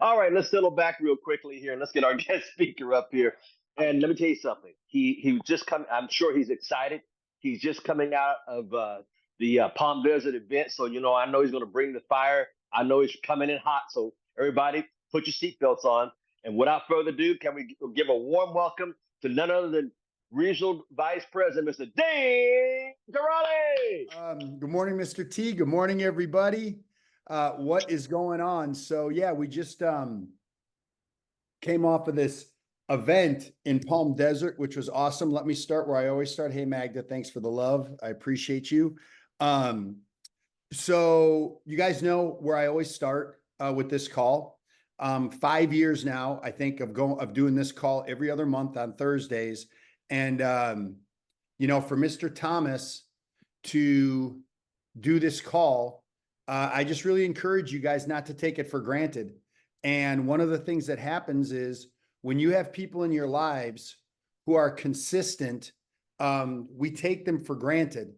All right, let's settle back real quickly here and let's get our guest speaker up here. And let me tell you something. He just come. I'm sure he's excited. He's just coming out of the Palm Desert event, so I know he's going to bring the fire. I know he's coming in hot. So everybody, put your seatbelts on. And without further ado, can we give a warm welcome to none other than Regional Vice President, Mr. Dane Tarrolly. Good morning, Mr. T. Good morning, everybody. What is going on? So yeah, we just came off of this event in Palm Desert, which was awesome. Let me start where I always start. Hey, Magda, thanks for the love. I appreciate you. So you guys know where I always start with this call. 5 years now, I think, of doing this call every other month on Thursdays. And for Mr. Thomas to do this call, I just really encourage you guys not to take it for granted. And one of the things that happens is when you have people in your lives who are consistent, we take them for granted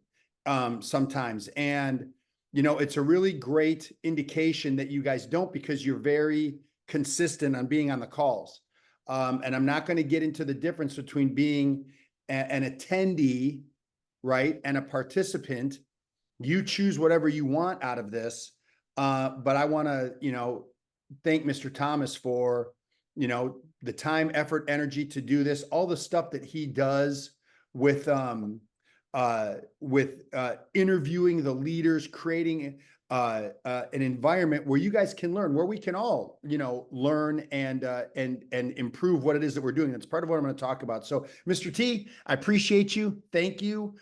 sometimes. And, it's a really great indication that you guys don't, because you're very consistent on being on the calls. And I'm not going to get into the difference between being an attendee, right, and a participant. You choose whatever you want out of this. But I want to, thank Mr. Thomas for, the time, effort, energy to do this, all the stuff that he does with interviewing the leaders, creating an environment where you guys can learn, where we can all, learn and improve what it is that we're doing. That's part of what I'm going to talk about. So, Mr. T, I appreciate you. Thank you.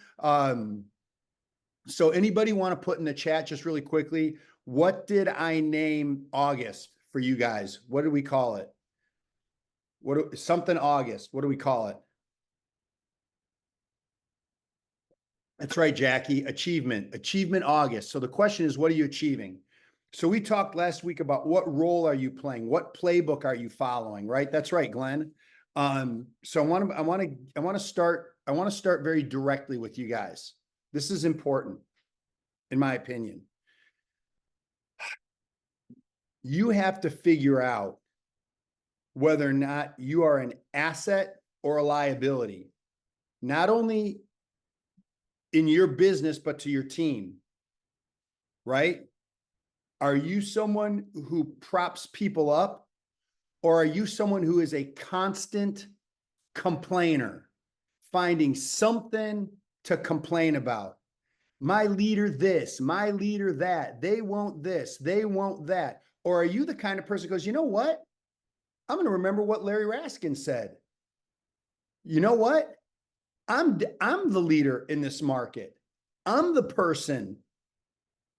So anybody want to put in the chat just really quickly, what did I name August for you guys? What do we call it? Something August. What do we call it? That's right, Jackie. Achievement August. So the question is, what are you achieving? So we talked last week about what role are you playing? What playbook are you following? Right? That's right, Glenn. So I want to start very directly with you guys. This is important, in my opinion. You have to figure out whether or not you are an asset or a liability, not only in your business, but to your team, right? Are you someone who props people up, or are you someone who is a constant complainer, finding something to complain about? My leader this, my leader that, they want this, they want that. Or are you the kind of person who goes, you know what? I'm going to remember what Larry Raskin said. You know what? I'm the leader in this market. I'm the person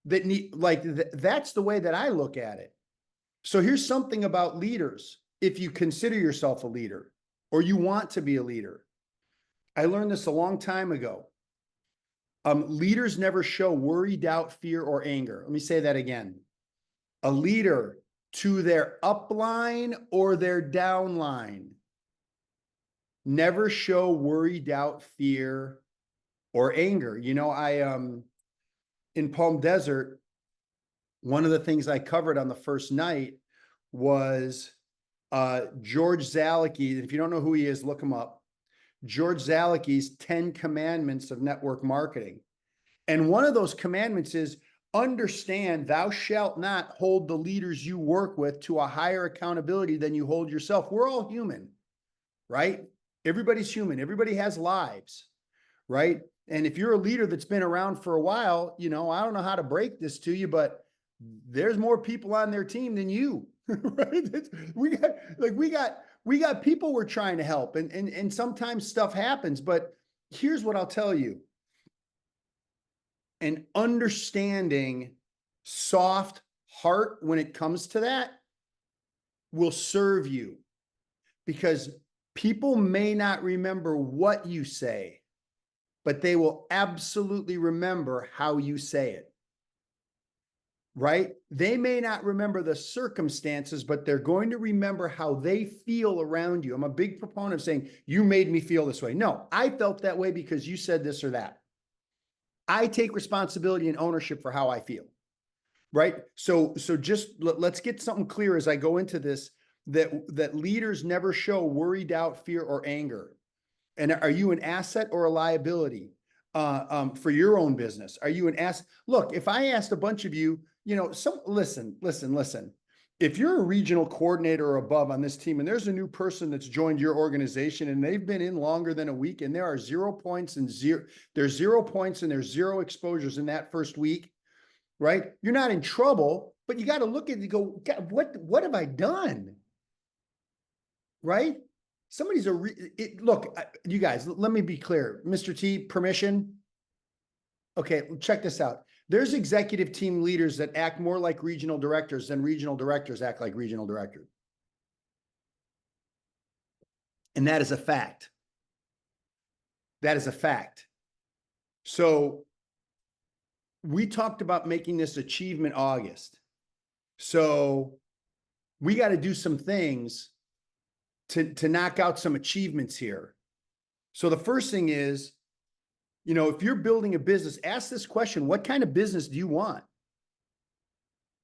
that that's the way that I look at it. So here's something about leaders. If you consider yourself a leader or you want to be a leader, I learned this a long time ago. Leaders never show worry, doubt, fear, or anger. Let me say that again. A leader to their upline or their downline never show worry, doubt, fear, or anger. In Palm Desert, one of the things I covered on the first night was George Zalicki. If you don't know who he is, look him up. George Zalicki's 10 commandments of network marketing. And one of those commandments is understand thou shalt not hold the leaders you work with to a higher accountability than you hold yourself. We're all human, right? Everybody's human. Everybody has lives, right? And if you're a leader that's been around for a while, I don't know how to break this to you, but there's more people on their team than you, right? We got people we're trying to help, and sometimes stuff happens. But here's what I'll tell you: an understanding, soft heart when it comes to that will serve you, because people may not remember what you say, but they will absolutely remember how you say it. Right? They may not remember the circumstances, but they're going to remember how they feel around you. I'm a big proponent of saying, you made me feel this way. No, I felt that way because you said this or that. I take responsibility and ownership for how I feel. right? So just let's get something clear as I go into this, that leaders never show worry, doubt, fear, or anger. And are you an asset or a liability for your own business? Are you an asset? Look, if I asked a bunch of you, listen. If you're a regional coordinator or above on this team, and there's a new person that's joined your organization and they've been in longer than a week, and there are 0 points and there's 0 points and there's 0 exposures in that first week, right? You're not in trouble, but you got to look at it and go, God, what have I done? Right? Somebody's look, you guys, let me be clear. Mr. T, permission. Okay, check this out. There's executive team leaders that act more like regional directors than regional directors act like regional directors. And that is a fact. That is a fact. So we talked about making this Achievement August. So we got to do some things to knock out some achievements here. So the first thing is, if you're building a business, ask this question: what kind of business do you want?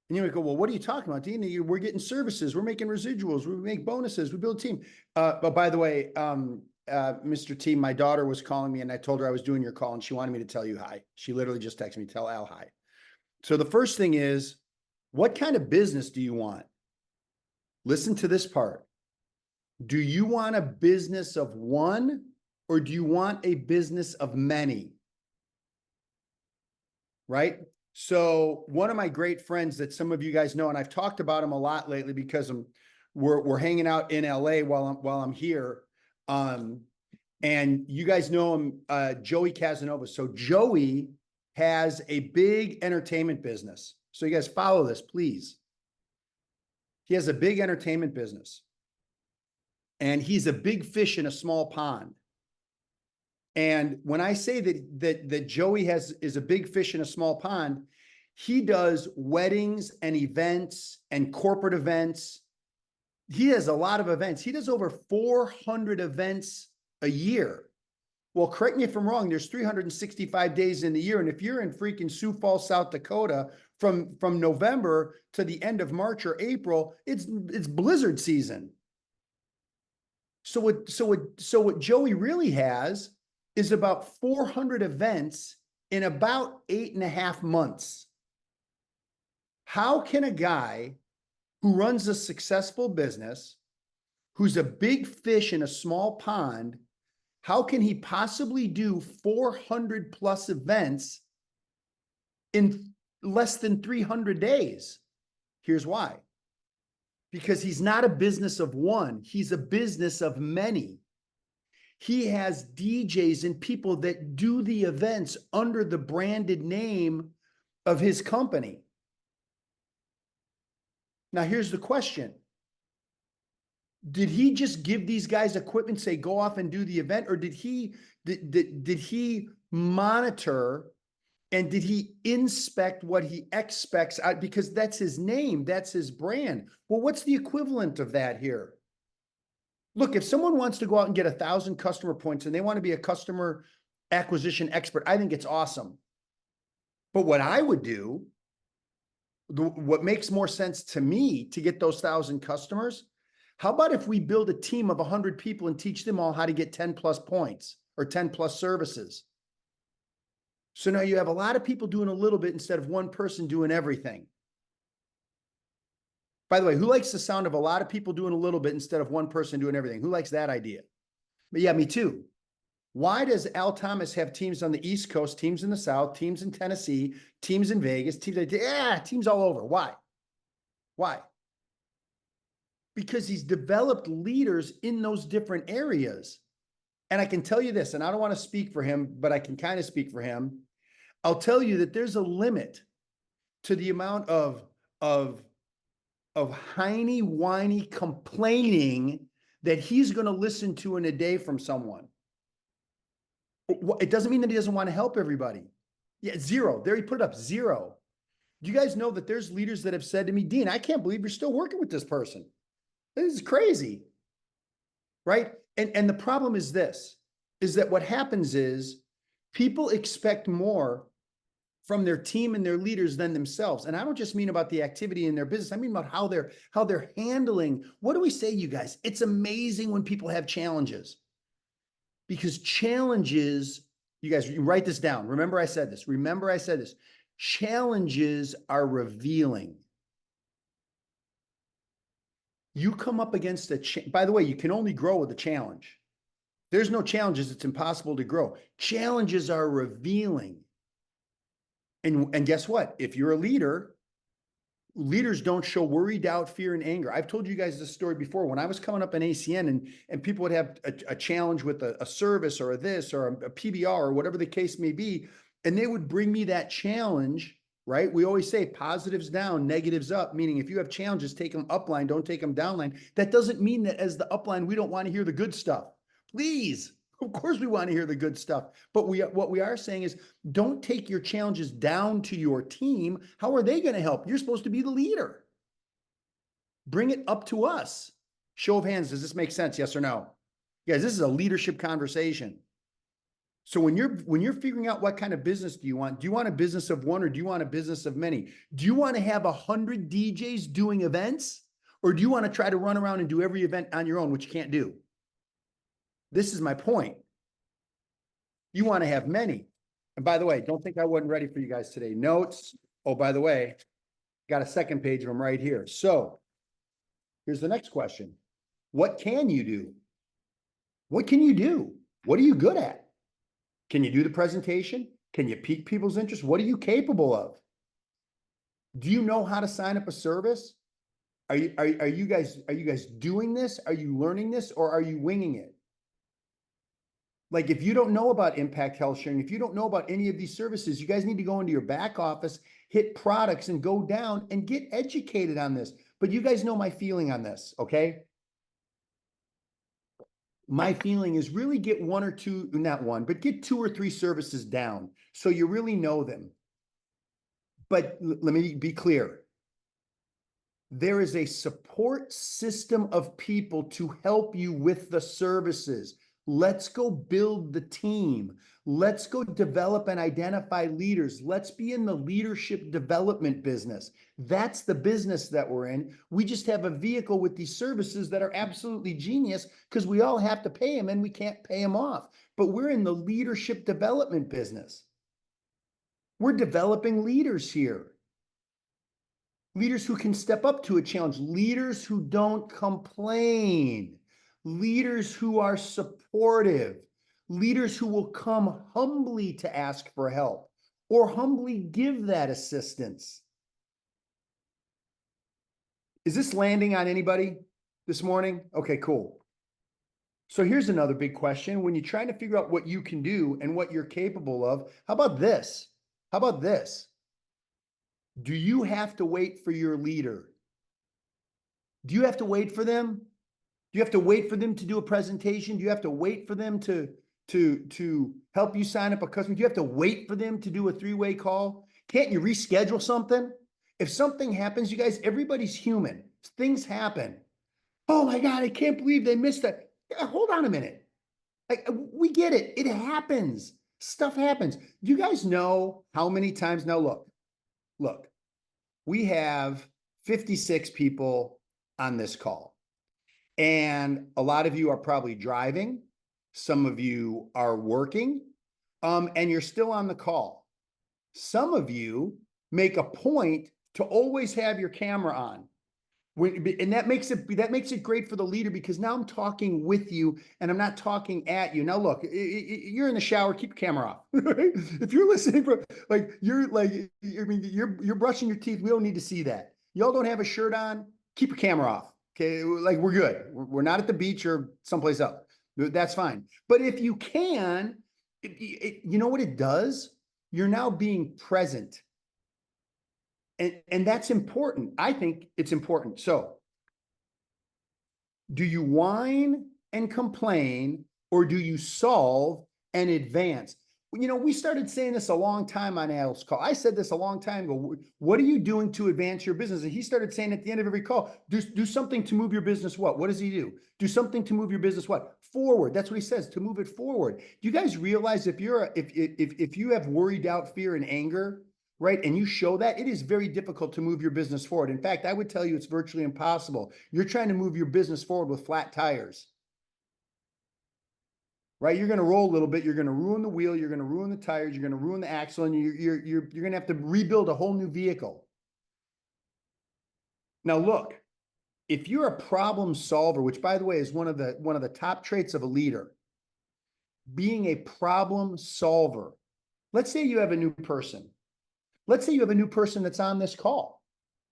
And you might go, well, what are you talking about, Dean? We're getting services, we're making residuals, we make bonuses, we build a team. But by the way, Mr. T, my daughter was calling me and I told her I was doing your call and she wanted me to tell you hi. She literally just texted me, tell Al hi. So the first thing is, what kind of business do you want? Listen to this part. Do you want a business of one, or do you want a business of many? Right? So one of my great friends that some of you guys know, and I've talked about him a lot lately because we're hanging out in LA while I'm here. And you guys know him, Joey Casanova. So Joey has a big entertainment business. So you guys follow this, please. He has a big entertainment business. And he's a big fish in a small pond. And when I say that Joey is a big fish in a small pond, he does weddings and events and corporate events. He has a lot of events. He does over 400 events a year. Well, correct me if I'm wrong, there's 365 days in the year. And if you're in freaking Sioux Falls, South Dakota, from November to the end of March or April, it's blizzard season. So what Joey really has is about 400 events in about 8.5 months. How can a guy who runs a successful business, who's a big fish in a small pond, how can he possibly do 400 plus events in less than 300 days? Here's why. Because he's not a business of one, he's a business of many. He has DJs and people that do the events under the branded name of his company. Now, here's the question. Did he just give these guys equipment, say, go off and do the event? Or did he monitor and did he inspect what he expects out? Because that's his name, that's his brand. Well, what's the equivalent of that here? Look, if someone wants to go out and get 1,000 customer points and they want to be a customer acquisition expert, I think it's awesome. But what I would do, what makes more sense to me to get those 1,000 customers, how about if we build a team of 100 people and teach them all how to get 10 plus points or 10 plus services? So now you have a lot of people doing a little bit instead of one person doing everything. By the way, who likes the sound of a lot of people doing a little bit instead of one person doing everything? Who likes that idea? But yeah, me too. Why does Al Thomas have teams on the East Coast, teams in the South, teams in Tennessee, teams in Vegas, teams all over? Why? Why? Because he's developed leaders in those different areas. And I can tell you this, and I don't want to speak for him, but I can kind of speak for him. I'll tell you that there's a limit to the amount of whiny, whiny complaining that he's going to listen to in a day from someone. It doesn't mean that he doesn't want to help everybody. Yeah, 0. There, he put it up, 0. Do you guys know that there's leaders that have said to me, Dean, I can't believe you're still working with this person. This is crazy. Right? And the problem is this, is that what happens is people expect more from their team and their leaders than themselves. And I don't just mean about the activity in their business. I mean about how they're handling. What do we say, you guys? It's amazing when people have challenges, because challenges, you guys, you write this down. Remember I said this. Remember I said this. Challenges are revealing. You come up against by the way, you can only grow with a challenge. There's no challenges, it's impossible to grow. Challenges are revealing. And guess what? If you're a leader, leaders don't show worry, doubt, fear, and anger. I've told you guys this story before. When I was coming up in ACN and people would have a challenge with a service or a this or a PBR or whatever the case may be, and they would bring me that challenge, right? We always say positives down, negatives up, meaning if you have challenges, take them upline, don't take them downline. That doesn't mean that as the upline, we don't want to hear the good stuff. Please, of course we want to hear the good stuff. But what we are saying is don't take your challenges down to your team. How are they going to help? You're supposed to be the leader. Bring it up to us. Show of hands, does this make sense? Yes or no? Guys, this is a leadership conversation. So when you're figuring out what kind of business do you want a business of one or do you want a business of many? Do you want to have 100 DJs doing events, or do you want to try to run around and do every event on your own, which you can't do? This is my point. You want to have many. And by the way, don't think I wasn't ready for you guys today. Notes. Oh, by the way, got a second page of them right here. So here's the next question. What can you do? What can you do? What are you good at? Can you do the presentation? Can you pique people's interest? What are you capable of? Do you know how to sign up a service? Are you guys doing this? Are you learning this, or are you winging it? Like, if you don't know about impact health sharing, if you don't know about any of these services, you guys need to go into your back office, hit products, and go down and get educated on this. But you guys know my feeling on this, okay? My feeling is really get one or two, not one, but get 2 or 3 services down so you really know them. But let me be clear. There is a support system of people to help you with the services. Let's go build the team. Let's go develop and identify leaders. Let's be in the leadership development business. That's the business that we're in. We just have a vehicle with these services that are absolutely genius because we all have to pay them and we can't pay them off. But we're in the leadership development business. We're developing leaders here. Leaders who can step up to a challenge, leaders who don't complain, leaders who are supportive, leaders who will come humbly to ask for help or humbly give that assistance. Is this landing on anybody this morning? Okay, cool. So here's another big question. When you're trying to figure out what you can do and what you're capable of, how about this? How about this? Do you have to wait for your leader? Do you have to wait for them? Do you have to wait for them to do a presentation? Do you have to wait for them to help you sign up a customer? Do you have to wait for them to do a 3-way call? Can't you reschedule something? If something happens, you guys, everybody's human. Things happen. Oh my God, I can't believe they missed that. Hold on a minute. Like, we get it. It happens. Stuff happens. Do you guys know how many times? Now look, we have 56 people on this call. And a lot of you are probably driving. Some of you are working, and you're still on the call. Some of you make a point to always have your camera on. And that makes it great for the leader, because now I'm talking with you and I'm not talking at you. Now look, you're in the shower, keep your camera off. If you're listening you're brushing your teeth, we don't need to see that. Y'all don't have a shirt on, keep your camera off. Okay, like, we're good. We're not at the beach or someplace else. That's fine. But if you can, you know what it does? You're now being present. And that's important. I think it's important. So, do you whine and complain, or do you solve and advance? You know, we started saying this a long time on Al's call. I said this a long time ago. What are you doing to advance your business? And he started saying at the end of every call, do something to move your business what? What does he do? Do something to move your business what? Forward. That's what he says, to move it forward. Do you guys realize if you have worry, doubt, fear, and anger, right? And you show that, it is very difficult to move your business forward. In fact, I would tell you it's virtually impossible. You're trying to move your business forward with flat tires, right? You're going to roll a little bit. You're going to ruin the wheel. You're going to ruin the tires. You're going to ruin the axle, and you're going to have to rebuild a whole new vehicle. Now, look, if you're a problem solver, which by the way is one of the top traits of a leader, being a problem solver. Let's say you have a new person. Let's say you have a new person that's on this call,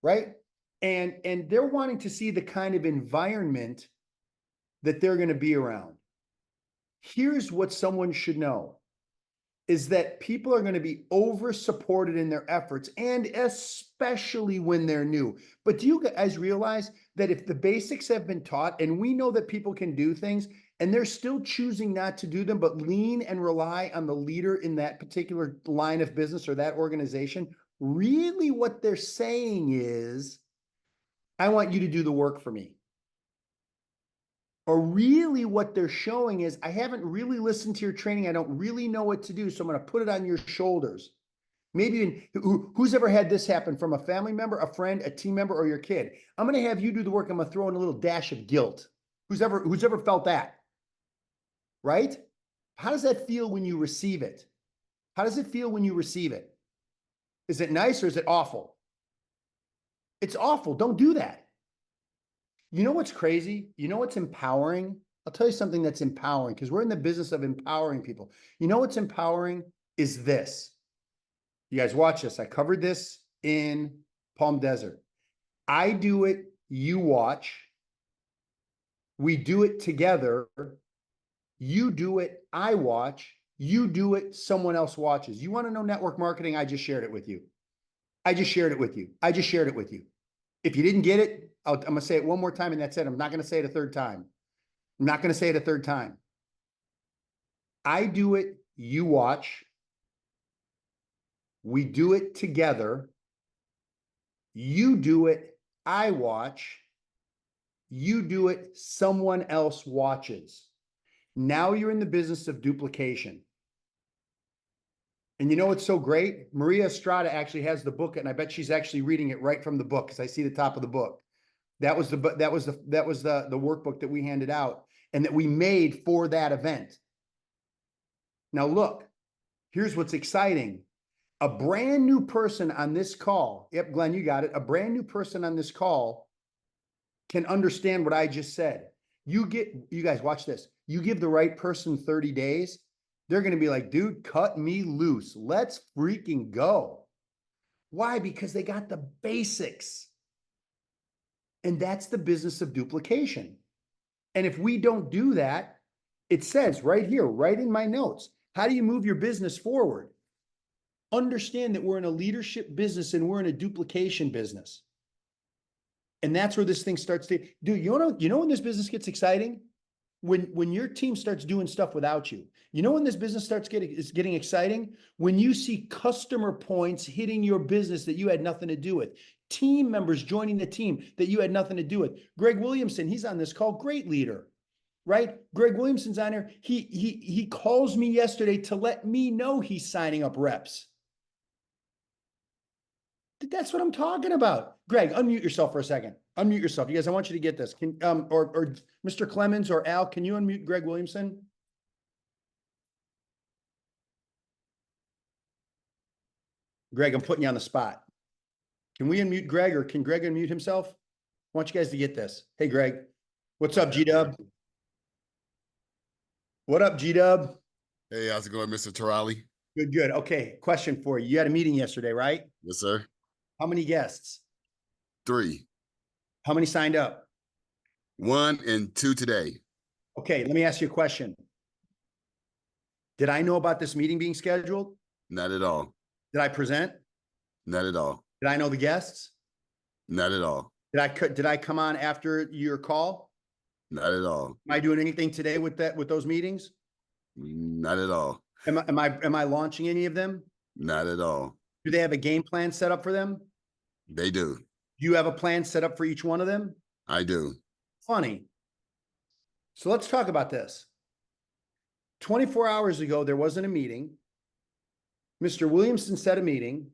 right? And they're wanting to see the kind of environment that they're going to be around. Here's what someone should know is that people are going to be over supported in their efforts, and especially when they're new. But do you guys realize that if the basics have been taught, and we know that people can do things and they're still choosing not to do them, but lean and rely on the leader in that particular line of business or that organization, really what they're saying is, I want you to do the work for me. Or really what they're showing is, I haven't really listened to your training. I don't really know what to do. So I'm going to put it on your shoulders. Maybe who's ever had this happen from a family member, a friend, a team member, or your kid? I'm going to have you do the work. I'm going to throw in a little dash of guilt. Who's ever felt that? Right? How does that feel when you receive it? How does it feel when you receive it? Is it nice or is it awful? It's awful. Don't do that. You know what's crazy? You know what's empowering? I'll tell you something that's empowering, because we're in the business of empowering people. You know what's empowering is this. You guys watch this. I covered this in Palm Desert. I do it, you watch. We do it together. You do it, I watch. You do it, someone else watches. You want to know network marketing? I just shared it with you. I just shared it with you. I just shared it with you. If you didn't get it, I'm going to say it one more time and that's it. I'm not going to say it a third time. I'm not going to say it a third time. I do it, you watch. We do it together. You do it, I watch. You do it, someone else watches. Now you're in the business of duplication. And you know what's so great? Maria Estrada actually has the book, and I bet she's actually reading it right from the book, because I see the top of the book. That was the workbook that we handed out and that we made for that event. Now look, here's what's exciting. A brand new person on this call, yep, Glenn, you got it. A brand new person on this call can understand what I just said. You guys watch this. You give the right person 30 days, they're going to be like, dude, cut me loose. Let's freaking go. Why? Because they got the basics. And that's the business of duplication. And if we don't do that, it says right here, right in my notes, how do you move your business forward? Understand that we're in a leadership business and we're in a duplication business. And that's where this thing starts to, dude, you know when this business gets exciting? When your team starts doing stuff without you. You know when this business starts getting exciting? When you see customer points hitting your business that you had nothing to do with. Team members joining the team that you had nothing to do with. Greg Williamson, he's on this call, great leader, right? Greg Williamson's on here. He calls me yesterday to let me know he's signing up reps. That's what I'm talking about. Greg, unmute yourself for a second. Unmute yourself. You guys, I want you to get this. Can or Mr. Clemens or Al, can you unmute Greg Williamson? Greg, I'm putting you on the spot. Can we unmute Greg, or can Greg unmute himself? I want you guys to get this. Hey, Greg. What's up, G-Dub? What up, G-Dub? Hey, how's it going, Mr. Tarrolly? Good, good. Okay, question for you. You had a meeting yesterday, right? Yes, sir. How many guests? 3. How many signed up? 1 and 2 today. Okay, let me ask you a question. Did I know about this meeting being scheduled? Not at all. Did I present? Not at all. Did I know the guests? Not at all. Did I come on after your call? Not at all. Am I doing anything today with those meetings? Not at all. Am I launching any of them? Not at all. Do they have a game plan set up for them? They do. Do you have a plan set up for each one of them? I do. Funny. So let's talk about this. 24 hours ago, there wasn't a meeting. Mr. Williamson set a meeting.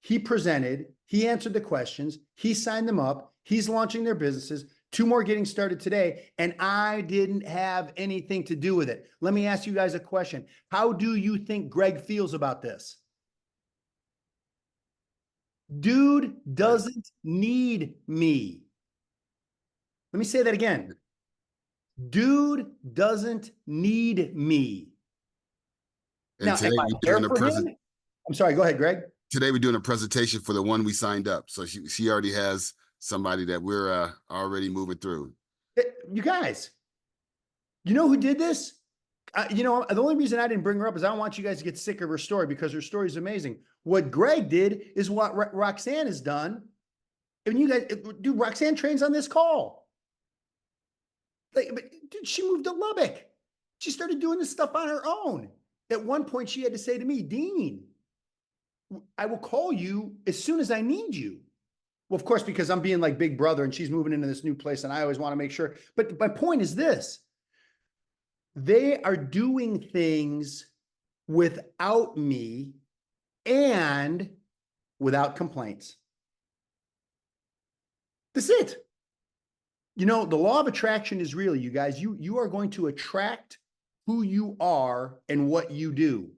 He presented, he answered the questions, he signed them up, he's launching their businesses, 2 more getting started today, and I didn't have anything to do with it. Let me ask you guys a question. How do you think Greg feels about this? Dude doesn't need me. Let me say that again. Dude doesn't need me. And Now, today am I we're there doing a for him? I'm sorry, go ahead, Greg. today we're doing a presentation for the one we signed up. So she already has somebody that we're already moving through. You guys, you know who did this? You know, the only reason I didn't bring her up is I don't want you guys to get sick of her story because her story is amazing. What Greg did is what Roxanne has done. And you guys, dude, Roxanne trains on this call. Like, but, dude, she moved to Lubbock. She started doing this stuff on her own. At one point, she had to say to me, Dean, I will call you as soon as I need you. Well, of course, because I'm being like big brother and she's moving into this new place and I always want to make sure. But my point is this. They are doing things without me and without complaints. That's it. You know, the law of attraction is real, you guys. You are going to attract who you are and what you do.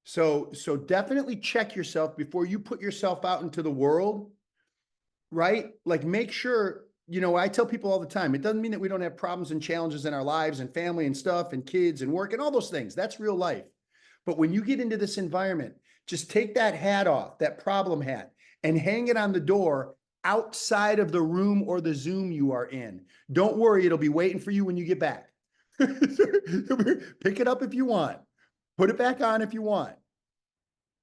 So definitely check yourself before you put yourself out into the world, right? Like make sure, you know, I tell people all the time, it doesn't mean that we don't have problems and challenges in our lives and family and stuff and kids and work and all those things. That's real life. But when you get into this environment, just take that hat off, that problem hat, and hang it on the door outside of the room or the Zoom you are in. Don't worry, it'll be waiting for you when you get back. Pick it up if you want. Put it back on if you want.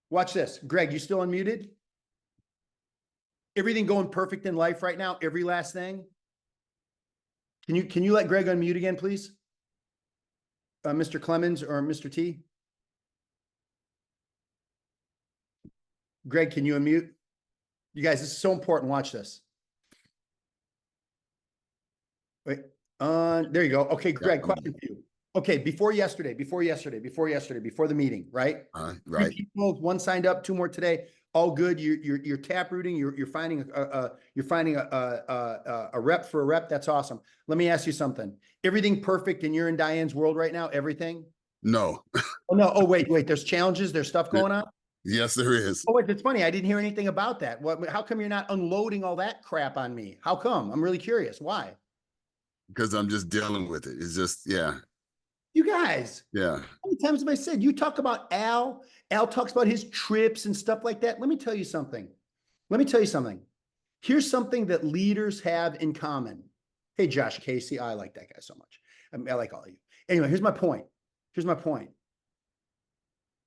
Watch this. Greg, you still unmuted? Everything going perfect in life right now? Every last thing? Can you let Greg unmute again, please? Mr. Clemens or Mr. T? Greg, can you unmute? You guys, this is so important. Watch this. Wait, there you go. Okay, Greg, question for you. Okay, before the meeting, right? Right. 3 people, 1 signed up, 2 more today. All good. You're tap rooting. You're finding a rep for a rep. That's awesome. Let me ask you something. Everything perfect and you're in Diane's world right now? Everything? No. Oh no. Oh wait. There's challenges. There's stuff going on. Yes, there is. Oh wait, it's funny. I didn't hear anything about that. What? How come you're not unloading all that crap on me? How come? I'm really curious. Why? Because I'm just dealing with it. It's just, yeah. You guys. Yeah. How many times have I said, you talk about Al? Al talks about his trips and stuff like that. Let me tell you something. Here's something that leaders have in common. Hey, Josh Casey, I like that guy so much. I like all of you. Anyway, here's my point.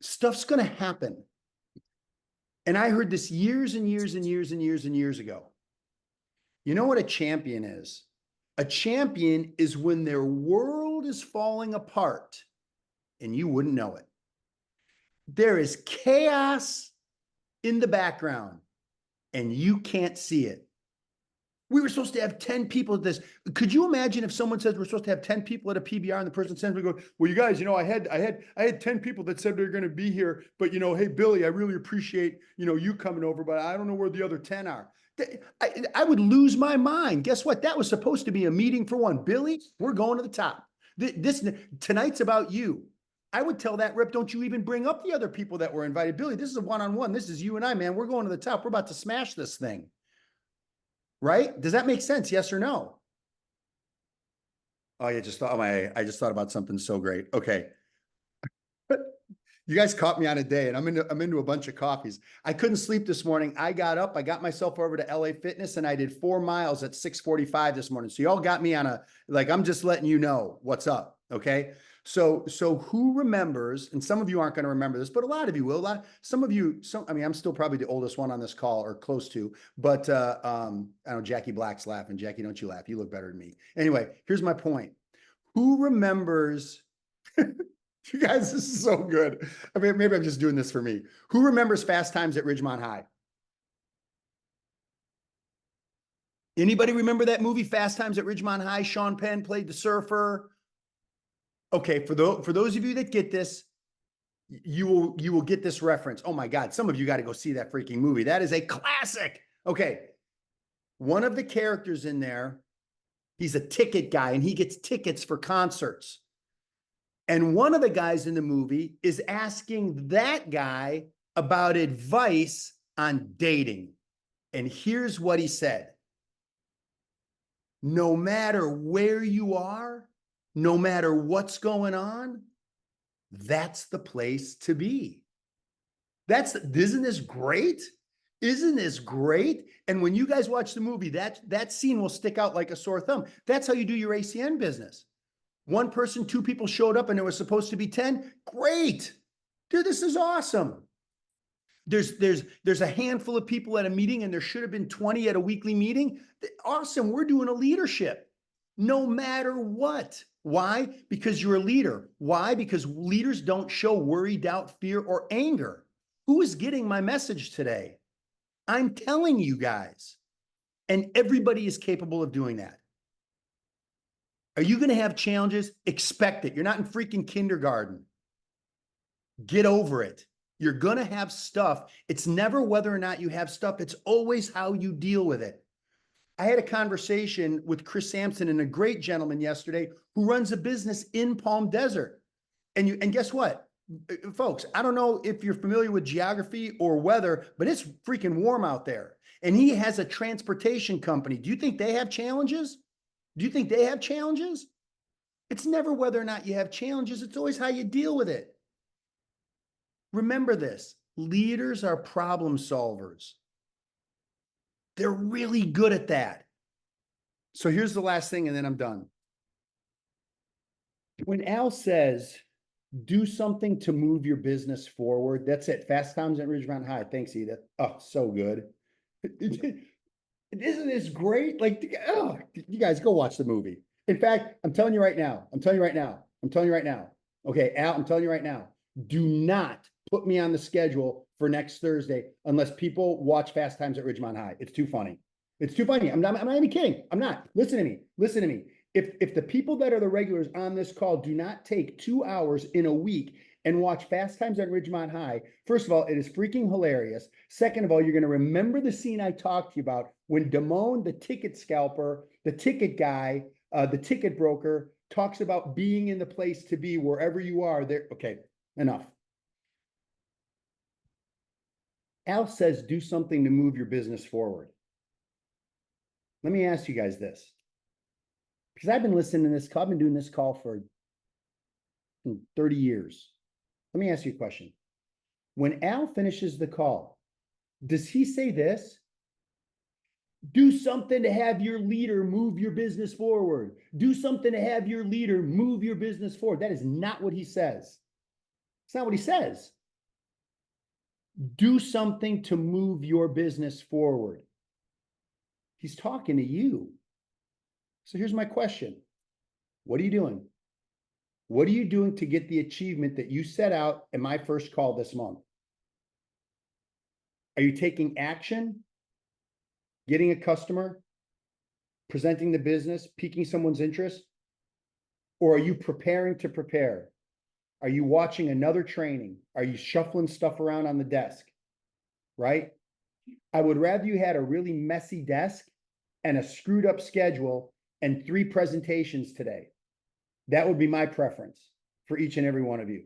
Stuff's going to happen. And I heard this years and years ago. You know what a champion is? A champion is when their world is falling apart and you wouldn't know it. There is chaos in the background and you can't see it. We were supposed to have 10 people at this. Could you imagine if someone says we're supposed to have 10 people at a PBR and the person sends me, go, well, you guys, you know, I had 10 people that said they're going to be here, but you know, hey, Billy, I really appreciate, you know, you coming over, but I don't know where the other 10 are. I would lose my mind. Guess what? That was supposed to be a meeting for one. Billy, we're going to the top. Tonight's about you. I would tell that rep, don't you even bring up the other people that were invited. Billy, this is a one-on-one. This is you and I, man. We're going to the top. We're about to smash this thing. Right? Does that make sense? Yes or no? Oh, I just thought about something so great. Okay. You guys caught me on a day and I'm into a bunch of coffees. I couldn't sleep this morning. I got up, I got myself over to LA Fitness and I did 4 miles at 6:45 this morning. So y'all got me on I'm just letting you know what's up. Okay. So who remembers, and some of you aren't going to remember this, but a lot of you will. I mean, I'm still probably the oldest one on this call or close to, but I know Jackie Black's laughing. Jackie, don't you laugh. You look better than me. Anyway, here's my point. Who remembers you guys, this is so good. I mean, maybe I'm just doing this for me. Who remembers Fast Times at Ridgemont High? Anybody remember that movie, Fast Times at Ridgemont High? Sean Penn played the surfer. Okay, for those of you that get this, you will get this reference. Oh my God, some of you got to go see that freaking movie. That is a classic. Okay. One of the characters in there, he's a ticket guy and he gets tickets for concerts. And one of the guys in the movie is asking that guy about advice on dating. And here's what he said. No matter where you are, no matter what's going on, that's the place to be. Isn't this great? Isn't this great? And when you guys watch the movie, that scene will stick out like a sore thumb. That's how you do your ACN business. One person, two people showed up and there was supposed to be 10. Great. Dude, this is awesome. There's a handful of people at a meeting and there should have been 20 at a weekly meeting. Awesome. We're doing a leadership no matter what. Why? Because you're a leader. Why? Because leaders don't show worry, doubt, fear, or anger. Who is getting my message today? I'm telling you guys, and everybody is capable of doing that. Are you going to have challenges? Expect it. You're not in freaking kindergarten. Get over it. You're going to have stuff. It's never whether or not you have stuff. It's always how you deal with it. I had a conversation with Chris Sampson and a great gentleman yesterday who runs a business in Palm Desert. And guess what? Folks, I don't know if you're familiar with geography or weather, but it's freaking warm out there. And he has a transportation company. Do you think they have challenges? Do you think they have challenges? It's never whether or not you have challenges. It's always how you deal with it. Remember this, leaders are problem solvers. They're really good at that. So here's the last thing, and then I'm done. When Al says, do something to move your business forward, that's it. Fast Times at Ridgemont High. Thanks, Edith. Oh, so good. Isn't this great? Like, oh, you guys go watch the movie. In fact, I'm telling you right now. Okay, Al, I'm telling you right now. Do not put me on the schedule for next Thursday unless people watch Fast Times at Ridgemont High. It's too funny. It's too funny. I'm not even kidding. I'm not. Listen to me. If the people that are the regulars on this call do not take 2 hours in a week and watch Fast Times at Ridgemont High, first of all, it is freaking hilarious. Second of all, you're going to remember the scene I talked to you about when Damone, the ticket scalper, the ticket guy, the ticket broker, talks about being in the place to be wherever you are there. Okay, enough. Al says, do something to move your business forward. Let me ask you guys this, because I've been listening to this call. I've been doing this call for 30 years. Let me ask you a question. When Al finishes the call, does he say this? Do something to have your leader move your business forward. Do something to have your leader move your business forward. That is not what he says. It's not what he says. Do something to move your business forward. He's talking to you. So here's my question. What are you doing? What are you doing to get the achievement that you set out in my first call this month? Are you taking action? Getting a customer? Presenting the business? Piquing someone's interest? Or are you preparing to prepare? Are you watching another training? Are you shuffling stuff around on the desk? Right? I would rather you had a really messy desk and a screwed up schedule and 3 presentations today. That would be my preference for each and every one of you.